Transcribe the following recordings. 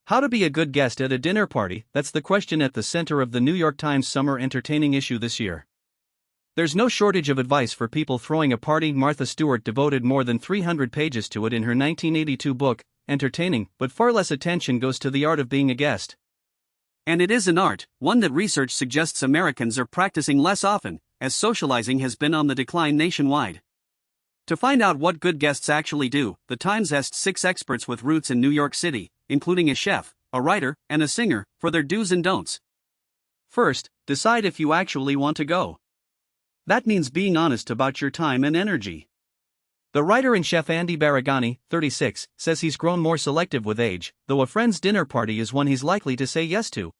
How to be a good guest at a dinner party? That's the question at the center of the New York Times summer entertaining issue this year. There's no shortage of advice for people throwing a party. Martha Stewart devoted more than 300 pages to it in her 1982 book, Entertaining, but far less attention goes to the art of being a guest. And it is an art, one that research suggests Americans are practicing less often, as socializing has been on the decline nationwide. To find out what good guests actually do, the Times asked 6 experts with roots in New York City, including a chef, a writer, and a singer, for their do's and don'ts. First, decide if you actually want to go. That means being honest about your time and energy. The writer and chef Andy Baragani, 36, says he's grown more selective with age, though a friend's dinner party is one he's likely to say yes to.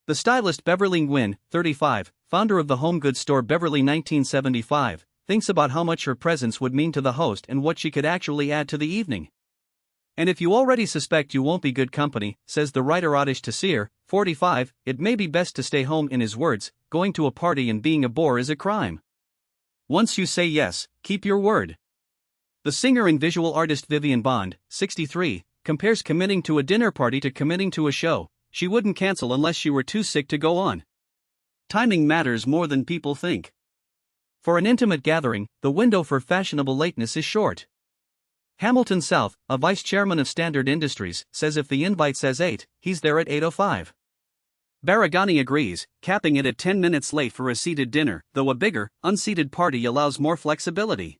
The stylist Beverly Nguyen, 35, founder of the home goods store Beverly 1975, thinks about how much her presence would mean to the host and what she could actually add to the evening. And if you already suspect you won't be good company, says the writer Adish Taseer, 45, it may be best to stay home. In his words, going to a party and being a bore is a crime. Once you say yes, keep your word. The singer and visual artist Vivian Bond, 63, compares committing to a dinner party to committing to a show. She wouldn't cancel unless she were too sick to go on. Timing matters more than people think. For an intimate gathering, the window for fashionable lateness is short. Hamilton South, a vice chairman of Standard Industries, says if the invite says 8, he's there at 8:05. Baragani agrees, capping it at 10 minutes late for a seated dinner, though a bigger, unseated party allows more flexibility.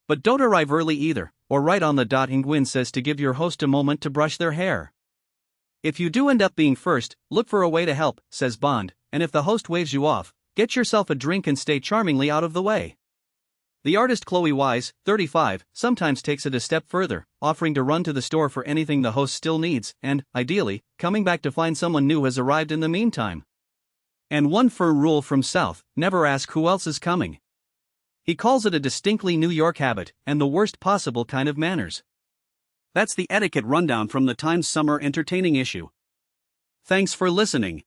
But don't arrive early either, or right on the dot. Nguyen says to give your host a moment to brush their hair. If you do end up being first, look for a way to help, says Bond, and if the host waves you off, get yourself a drink and stay charmingly out of the way. The artist Chloe Wise, 35, sometimes takes it a step further, offering to run to the store for anything the host still needs, and, ideally, coming back to find someone new has arrived in the meantime. And one firm rule from South: never ask who else is coming. He calls it a distinctly New York habit, and the worst possible kind of manners. That's the etiquette rundown from the Times summer entertaining issue. Thanks for listening.